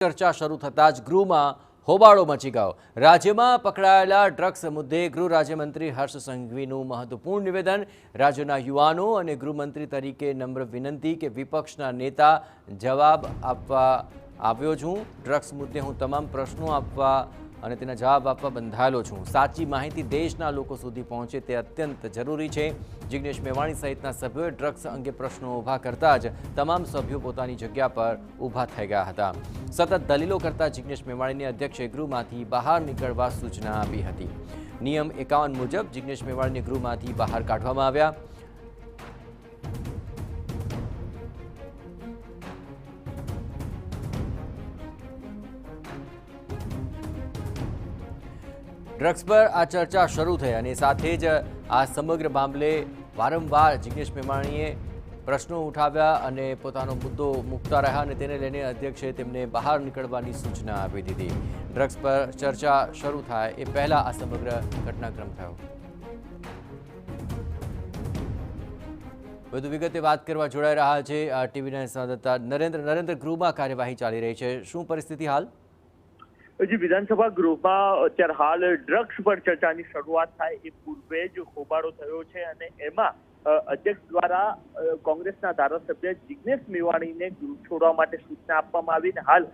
ચર્ચા શરૂ થતાં જ ગૃહમાં હોબાળો મચી ગયો। રાજ્યમાં પકડાયેલા ડ્રગ્સ મુદ્દે ગૃહ રાજ્યમંત્રી હર્ષ સંઘવીનું મહત્વપૂર્ણ નિવેદન। રાજ્યના યુવાનો અને ગૃહમંત્રી તરીકે નમ્ર વિનંતી કે વિપક્ષના નેતા જવાબ આપવા આવ્યો છું। ડ્રગ્સ મુદ્દે હું તમામ પ્રશ્નો આપવા અને તેના જવાબ આપવા બંધાયેલો છું। સાચી માહિતી દેશના લોકો સુધી પહોંચે તે અત્યંત જરૂરી છે। જિગ્નેશ મેવાણી સહિતના સભ્યોએ ડ્રગ્સ અંગે પ્રશ્નો ઊભા કરતા જ તમામ સભ્યો પોતાની જગ્યા પર ઊભા થઈ ગયા હતા। સતત દલીલો કરતા જિગ્નેશ મેવાણીને અધ્યક્ષે ગૃહમાંથી બહાર નીકળવા સૂચના આપી હતી। નિયમ 51 મુજબ જિગ્નેશ મેવાણીને ગૃહમાંથી બહાર કાઢવામાં આવ્યા। ડ્રગ્સ પર આ ચર્ચા શરૂ થઈ અને સાથે જ આ સમગ્ર મામલે વારંવાર જિગ્નેશ મેવાણીએ પ્રશ્નો ઉઠાવ્યા અને પોતાનો મુદ્દો મૂકતા રહ્યા અને તેને લઈને અધ્યક્ષે તેમને બહાર નીકળવાની સૂચના આપી દીધી। ડ્રગ્સ પર ચર્ચા શરૂ થાય એ પહેલા આ સમગ્ર ઘટનાક્રમ થયો। વધુ વિગતે વાત કરવા જોડાઈ રહ્યા છે ટીવીના સંવાદદાતા નરેન્દ્ર। ગૃહમાં કાર્યવાહી ચાલી રહી છે, શું પરિસ્થિતિ હાલ? जी विधानसभा गृहમાં અત્યારે હાલ ડ્રગ્સ પર ચર્ચાની શરૂઆત થાય એ પૂર્વે જ હોબાળો થયો છે અને એમાં અધ્યક્ષ દ્વારા કોંગ્રેસના ધારાસભ્ય જિગ્નેશ મેવાણીને ગૃહ છોડવા માટે સૂચના આપવામાં આવીને હાલ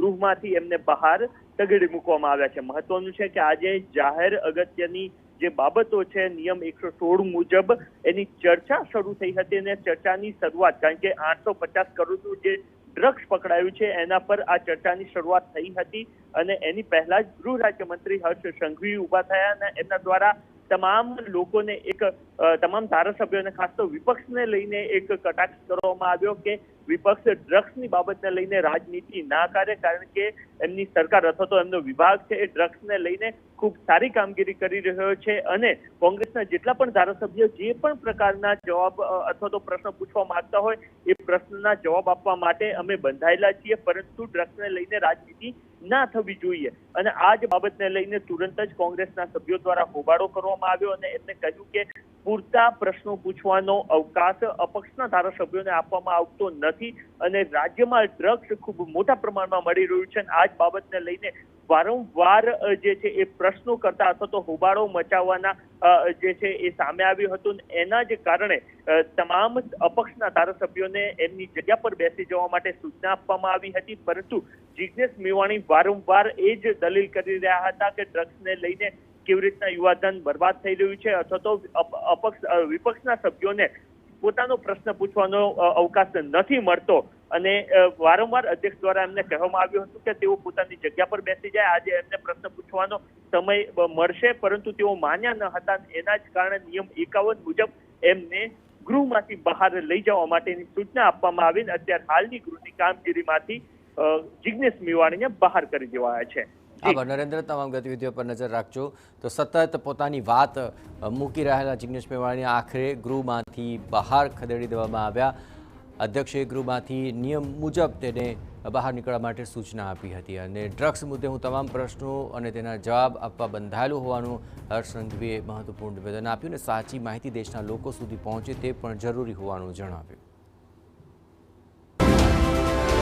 ગૃહમાંથી એમને બહાર તગેડી મૂકવામાં આવ્યા છે। મહત્વનું છે કે આજે જાહેર અગત્યની જે બાબતો છે નિયમ 116 મુજબ એની ચર્ચા શરૂ થઈ હતી અને ચર્ચાની શરૂઆત કારણ કે 850 કરોડનું જે ડ્રગ્સ પકડાયું છે એના પર આ ચર્ચાની શરૂઆત થઈ હતી અને એની પહેલા જ ગૃહ રાજ્યમંત્રી હર્ષ સંઘવી ઊભા થયા અને એમના દ્વારા તમામ લોકોને તમામ ધારાસભ્યોને ખાસ તો વિપક્ષને લઈને એક કટાક્ષ કરવામાં આવ્યો કે વિપક્ષ ડ્રગ્સની બાબતને લઈને રાજનીતિ ના કરે કારણ કે એમની સરકાર અથવા તો એમનો વિભાગ છે એ ડ્રગ્સને લઈને ખૂબ સારી કામગીરી કરી રહ્યો છે અને કોંગ્રેસના જેટલા પણ ધારાસભ્યો જે પણ પ્રકારના જવાબ અથવા તો પ્રશ્ન પૂછવા માંગતા હોય એ પ્રશ્નના જવાબ આપવા માટે અમે બંધાયેલા છીએ, પરંતુ ડ્રગ્સને લઈને રાજનીતિ ના થવી જોઈએ અને આ જ બાબતને લઈને તુરંત જ કોંગ્રેસના સભ્યો દ્વારા હોબાળો કરવામાં આવ્યો અને એમને કહ્યું કે પૂરતા પ્રશ્નો પૂછવાનો અવકાશ અપક્ષના ધારાસભ્યોને આપવામાં આવતો નથી અને રાજ્યમાં ડ્રગ્સ ખૂબ મોટા પ્રમાણમાં મળી રહ્યું છે અને આ જ બાબતને લઈને વારંવાર જે છે એ પ્રશ્નો કરતા અથવા તો હોબાળો મચાવવાના જે છે એ સામે આવ્યું હતું એના જ કારણે તમામ અપક્ષના ધારાસભ્યોને એમની જગ્યા પર બેસી જવા માટે સૂચના આપવામાં આવી હતી, પરંતુ જિગ્નેશ મેવાણી વારંવાર એ જ દલીલ કરી રહ્યા હતા કે ડ્રગ્સને લઈને કેવી રીતના યુવાધન બરબાદ થઈ રહ્યું છે અથવા તો વિપક્ષના સભ્યોને પોતાનો પ્રશ્ન પૂછવાનો અવકાશ નથી મળતો અને વારંવાર અધ્યક્ષ દ્વારા એમને કહેવામાં આવ્યું હતું કે તેઓ પોતાની જગ્યા પર બેસી જાય, આજે એમને પ્રશ્ન પૂછવાનો સમય મળશે, પરંતુ તેઓ માન્યા ન હતા। એના જ કારણે નિયમ 51 મુજબ એમને ગૃહમાંથી બહાર લઈ જવા માટેની સૂચના આપવામાં આવીને અત્યારે હાલની ગૃહની કામગીરીમાંથી જિગ્નેશ મેવાણીને બહાર કરી દેવાયા છે। આભાર નરેન્દ્ર, તમામ ગતિવિધિઓ પર નજર રાખજો। તો સતત પોતાની વાત મૂકી રહેલા જિગ્નેશ મેવાણીને આખરે ગૃહમાંથી બહાર ખદેડી દેવામાં આવ્યા। અધ્યક્ષે ગૃહમાંથી નિયમ મુજબ તેને બહાર નીકળવા માટે સૂચના આપી હતી અને ડ્રગ્સ મુદ્દે હું તમામ પ્રશ્નો અને તેના જવાબ આપવા બંધાયેલું હોવાનું હર્ષ સંઘવીએ મહત્વપૂર્ણ નિવેદન આપ્યું અને સાચી માહિતી દેશના લોકો સુધી પહોંચે તે પણ જરૂરી હોવાનું જણાવ્યું।